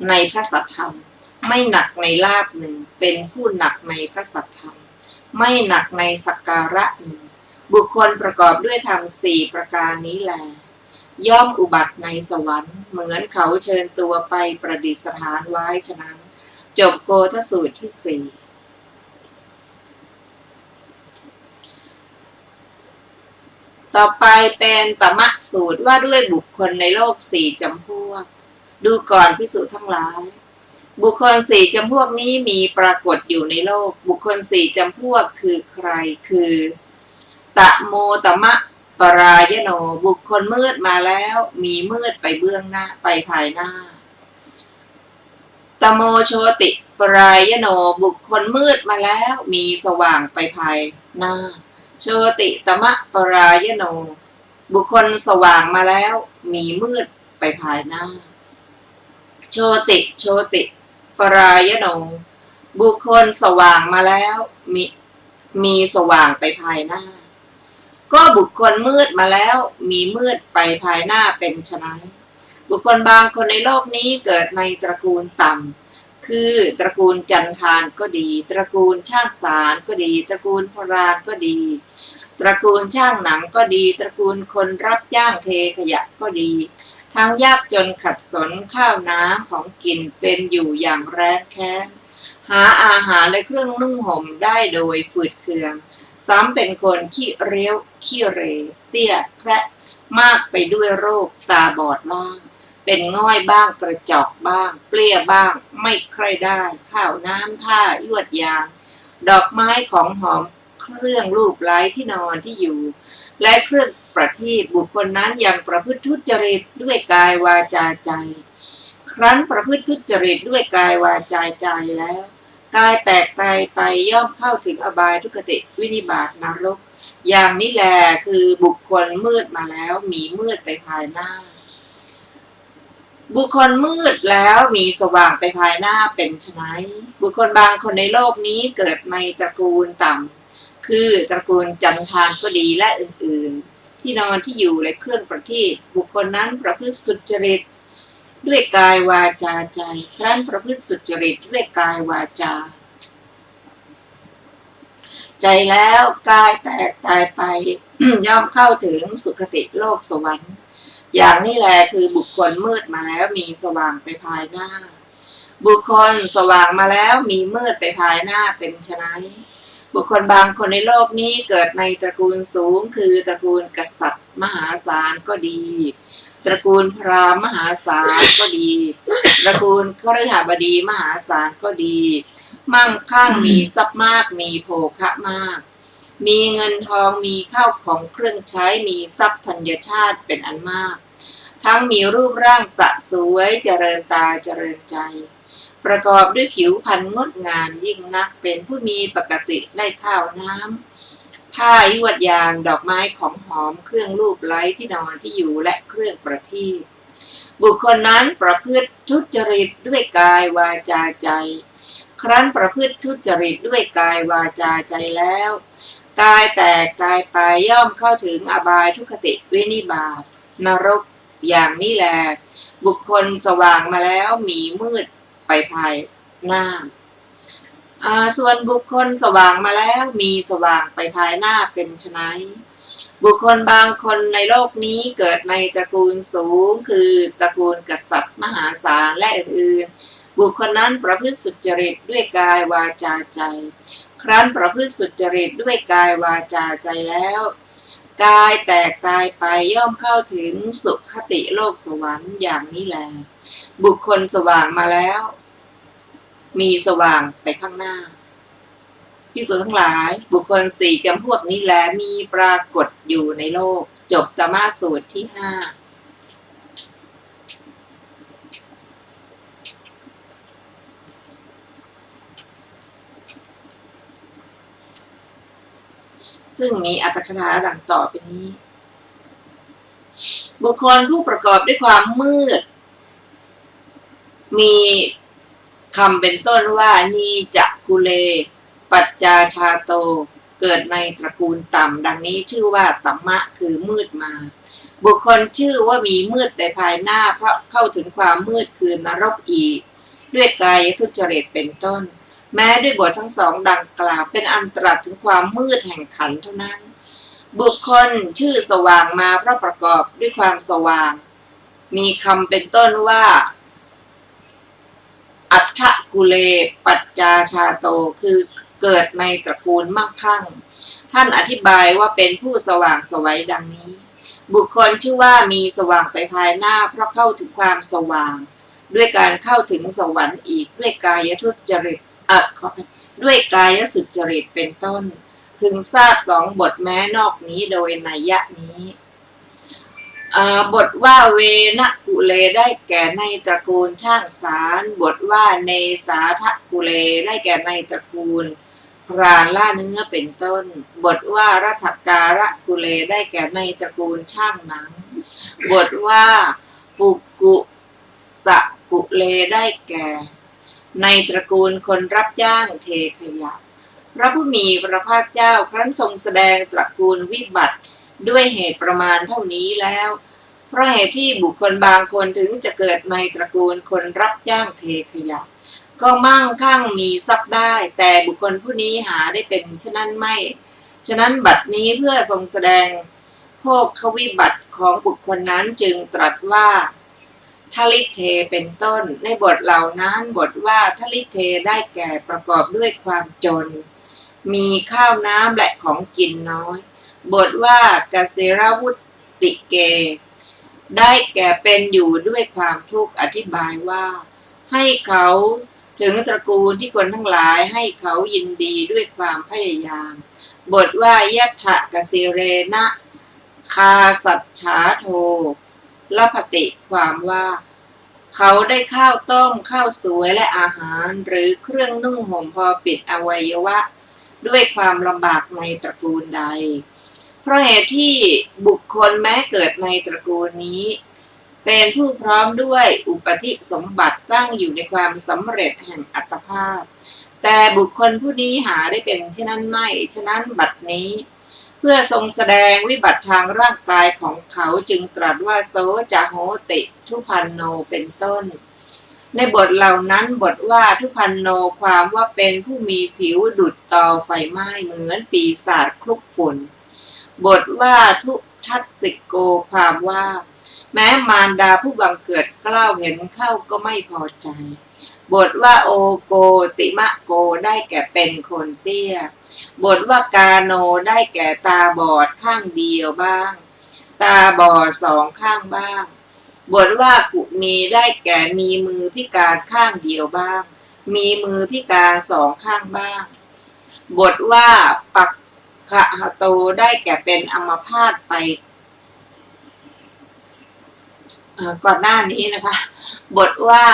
ในพระสัทธรรมไม่หนักในลาภหนึ่งเป็นผู้หนักในพระสัทธรรมไม่หนักในสักการะหนึ่งบุคคลประกอบด้วยธรรม4ประการนี้แลย่อมอุบัติในสวรรค์เหมือนเขาเชิญตัวไปประดิษฐานไว้ฉะนั้นจบโกฏสูตรที่4ต่อไปเป็นตมะสูตรว่าด้วยบุคคลในโลก4จำพวกดูก่อนภิกษุทั้งหลายบุคคล4จำพวกนี้มีปรากฏอยู่ในโลกบุคคล4จำพวกคือใครคือตะโมตมะปรายโนบุคคลมืดมาแล้วมีมืดไปเบื้องหน้าไปภายหน้าตะโมโชติปรายโนบุคคลมืดมาแล้วมีสว่างไปภายหน้าโชติตมะปรายโนบุคคลสว่างมาแล้วมีมืดไปภายหน้าโชติปรายโนบุคคลสว่างมาแล้วมีสว่างไปภายหน้าก็บุคคลมืดมาแล้วมีมืดไปภายหน้าเป็นไฉนบุคคลบางคนในโลกนี้เกิดในตระกูลต่ำคือตระกูลจันทานก็ดีตระกูลช่างสารก็ดีตระกูลพรานก็ดีตระกูลช่างหนังก็ดีตระกูลคนรับจ้างเทขยะก็ดีทั้งยากจนขัดสนข้าวน้ำของกินเป็นอยู่อย่างแร้นแค้นหาอาหารและเครื่องนุ่งห่มได้โดยฝืดเคืองซ้ำเป็นคนขี้เรี้ยวขี้เรเตี้ยแคระมากไปด้วยโรคตาบอดบ้างเป็นง่อยบ้างกระจอกบ้างเปลี้ยบ้างไม่ใครได้ข้าวน้ำผ้ายวดยางดอกไม้ของหอมเครื่องลูบไล้ที่นอนที่อยู่และเครื่องประทีปบุคคลนั้นยังประพฤติทุจริตด้วยกายวาจาใจครั้นประพฤติทุจริตด้วยกายวาจาใจแล้วกายแตกตายไปย่อมเข้าถึงอบายทุกติวินิบาตนรกอย่างนี้แลคือบุคคลมืดมาแล้วมีมืดไปภายหน้าบุคคลมืดแล้วมีสว่างไปภายหน้าเป็นไฉนบุคคลบางคนในโลกนี้เกิดในตระกูลต่ำคือตระกูลจันทานก็ดีและอื่นๆที่นอนที่อยู่และเครื่องประทีปบุคคลนั้นประพฤติสุจริตด้วยกายวาจาใจครั้นประพฤติสุจริตด้วยกายวาจาใจแล้วกายแตกตายไป ย่อมเข้าถึงสุคติโลกสวรรค์อย่างนี้แลคือบุคคลมืดมาแล้วมีสว่างไปภายหน้าบุคคลสว่างมาแล้วมีมืดไปภายหน้าเป็นไฉนบุคคลบางคนในโลกนี้เกิดในตระกูลสูงคือตระกูลกษัตริย์มหาศาลก็ดีตระกูลพราหมณ์มหาศาลก็ดีตระกูลคฤหบดีมหาศาลก็ดีมั่งคั่งมีทรัพย์มากมีโภคะมากมีเงินทองมีข้าวของเครื่องใช้มีทรัพย์ธัญชาติเป็นอันมากทั้งมีรูปร่างสะสวยเจริญตาเจริญใจประกอบด้วยผิวพรรณงดงามยิ่งนักเป็นผู้มีปกติได้ข้าวน้ำผ้ายวดยางดอกไม้ของหอมเครื่องลูบไล้ที่นอนที่อยู่และเครื่องประทีปบุคคลนั้นประพฤติทุจริตด้วยกายวาจาใจครั้นประพฤติทุจริตด้วยกายวาจาใจแล้วกายแตกตายไปย่อมเข้าถึงอบายทุกขติวินิบาตนรกอย่างนี้แลบุคคลสว่างมาแล้วมีมืดไปภายหน้าส่วนบุคคลสว่างมาแล้วมีสว่างไปภายหน้าเป็นไฉน บุคคลบางคนในโลกนี้เกิดในตระกูลสูงคือตระกูลกษัตริย์มหาศาลและอื่นๆบุคคลนั้นประพฤติสุจริตด้วยกายวาจาใจครั้นประพฤติสุจริตด้วยกายวาจาใจแล้วกายแตกตายไปย่อมเข้าถึงสุคติโลกสวรรค์อย่างนี้แลบุคคลสว่างมาแล้วมีสว่างไปข้างหน้าภิกษุทั้งหลายบุคคลสี่จำพวกนี้แลมีปรากฏอยู่ในโลกจบตมสูตรที่5ซึ่งมีอัตถกถาดังต่อไปนี้บุคคลผู้ประกอบด้วยความมืดมีคำเป็นต้นว่านีจักกุเลปัจจาชาโตเกิดในตระกูลต่ำดังนี้ชื่อว่าตัมมะคือมืดมาบุคคลชื่อว่ามีมืดในภายหน้าเพราะเข้าถึงความมืดคือนรกอีกด้วยกายทุจริตเป็นต้นแม้ด้วยบททั้งสองดังกล่าวเป็นอันตรัสถึงความมืดแห่งขันธ์เท่านั้นบุคคลชื่อสว่างมาเพราะประกอบด้วยความสว่างมีคำเป็นต้นว่าอัฏฐกุเลปัจจาชาโตคือเกิดในตระกูลมั่งคั่งท่านอธิบายว่าเป็นผู้สว่างไสวดังนี้บุคคลชื่อว่ามีสว่างไปภายหน้าเพราะเข้าถึงความสว่างด้วยการเข้าถึงสวรรค์อีกด้วยกายทุจริตด้วยกายสุจริตเป็นต้นพึงทราบ2บทแม้นอกนี้โดยนัยยะนี้บทว่าเวนะกุเลได้แก่ในตระกูลช่างสารบทว่าเนสาทะกุเลได้แก่ในตระกูลพรานล่าเนื้อเป็นต้นบทว่ารัฐการะกุเลได้แก่ในตระกูลช่างหนังบทว่าปุกุสะกุเลได้แก่ในตระกูลคนรับจ้างเทขยะพระผู้มีพระภาคเจ้าครั้นทรงแสดงตระกูลวิบัติด้วยเหตุประมาณเท่านี้แล้วเพราะเหตุที่บุคคลบางคนถึงจะเกิดในตระกูลคนรับจ้างเทขยะก็มั่งคั่งมีทรัพย์ได้แต่บุคคลผู้นี้หาได้เป็นฉะนั้นไม่ฉะนั้นบัดนี้เพื่อทรงแสดงโภควิบัติของบุคคลนั้นจึงตรัสว่าทลิเทเป็นต้นในบทเหล่านั้นบทว่าทลิเทได้แก่ประกอบด้วยความจนมีข้าวน้ำและของกินน้อยบทว่ากเสรวุติเกได้แก่เป็นอยู่ด้วยความทุกข์อธิบายว่าให้เขาถึงตระกูลที่คนทั้งหลายให้เขายินดีด้วยความพยายามบทว่ายัตถะกสิเรนะคาสัจฉาโทลพติความว่าเขาได้ข้าวต้มข้าวสวยและอาหารหรือเครื่องนุ่งห่มพอปิดอวัยวะด้วยความลำบากในตระกูลใดเพราะเหตุที่บุคคลแม้เกิดในตระกูลนี้เป็นผู้พร้อมด้วยอุปธิสมบัติตั้งอยู่ในความสำเร็จแห่งอัตภาพแต่บุคคลผู้นี้หาได้เป็นเช่นนั้นไม่ฉะนั้นบัดนี้เพื่อทรงแสดงวิบัติทางร่างกายของเขาจึงตรัสว่าโสจะโหติทุพันโนเป็นต้นในบทเหล่านั้นบทว่าทุพันโนความว่าเป็นผู้มีผิวดุจตอไฟไหม้เหมือนปีศาจคลุกฝุ่นบทว่าทุทัศสิโกความว่าแม้มารดาผู้บังเกิดเกล้าเห็นเข้าก็ไม่พอใจบทว่าโอโกติมะโกได้แก่เป็นคนเตี้ยบทว่ากาโนได้แก่ตาบอดข้างเดียวบ้างตาบอด2ข้างบ้างบทว่ากุมีได้แก่มีมือพิการข้างเดียวบ้างมีมือพิการ2ข้างบ้างบทว่าปักขะหโตได้แก่เป็นอัมพาตไปก่อนหน้านี้นะคะบทว่า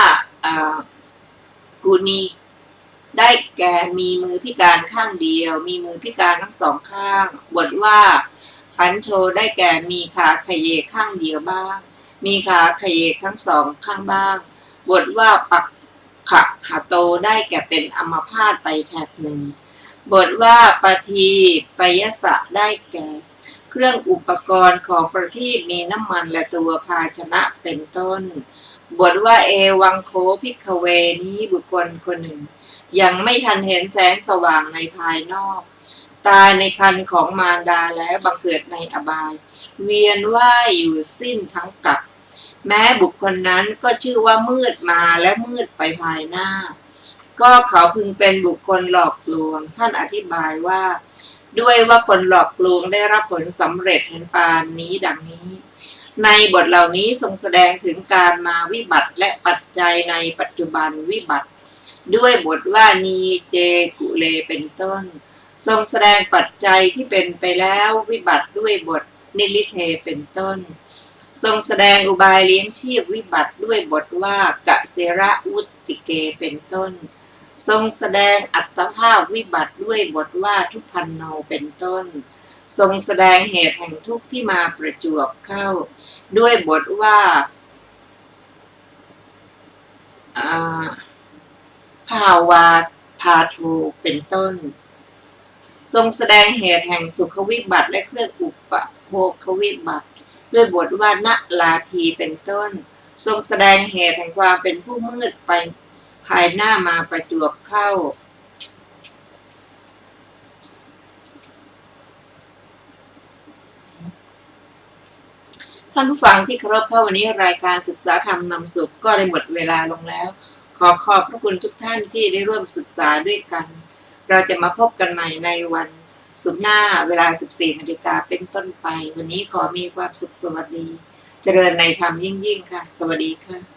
กุนีได้แก่มีมือพิการข้างเดียวมีมือพิการทั้ง2ข้างบทว่าขันโชได้แก่มีขาขยเยกข้างเดียวบ้างมีขาขยเยกทั้ง2ข้างบ้างบทว่าปักขะหโตได้แก่เป็นอัมพาตไปแถบหนึ่งบทว่าปทีปยสะได้แก่เครื่องอุปกรณ์ของประทีปมีน้ำมันและตัวภาชนะเป็นต้นบทว่าเอวังโคภิกขเวนี้บุคคลคนหนึ่งยังไม่ทันเห็นแสงสว่างในภายนอก ตายในครรภ์ของมารดาแล้วบังเกิดในอบาย เวียนว่ายอยู่สิ้นทั้งกับแม้บุคคลนั้นก็ชื่อว่ามืดมาและมืดไปภายหน้า ก็เขาพึงเป็นบุคคลหลอกลวงท่านอธิบายว่า ด้วยว่าคนหลอกลวงได้รับผลสำเร็จเห็นปานนี้ดังนี้ ในบทเหล่านี้ทรงแสดงถึงการมาวิบัติและปัจจัยในปัจจุบันวิบัติ ด้วยบทว่านีเจกุเลเป็นต้น ทรงแสดงปัจจัยที่เป็นไปแล้ววิบัติด้วยบทนิลิเทเป็นต้น ทรงแสดงอุบายเลี้ยงชีพวิบัติด้วยบทว่ากะเสระวุติเกเป็นต้น ทรงแสดงอัตภาพวิบัติด้วยบทว่าทุพพันโนเป็นต้น ทรงแสดงเหตุแห่งทุกข์ที่มาประจวบเข้าด้วยบทว่าภาวาพาโทเป็นต้น ทรงแสดงเหตุแห่งสุขวิบัติและเครื่องอุปโภควิบัติด้วยบทว่าณลาภีเป็นต้น ทรงแสดงเหตุแห่งความเป็นผู้มืดไปภายหน้ามาประจวบเข้าท่านผู้ฟังที่เคารพค่ะวันนี้รายการศึกษาธรรมนำสุขก็ได้หมดเวลาลงแล้วขอขอบพระคุณทุกท่านที่ได้ร่วมศึกษาด้วยกันเราจะมาพบกันใหม่ในวันศุกร์หน้าเวลา 14 นาฬิกาเป็นต้นไปวันนี้ขอมีความสุขสวัสดีเจริญในธรรมยิ่งๆค่ะสวัสดีค่ะ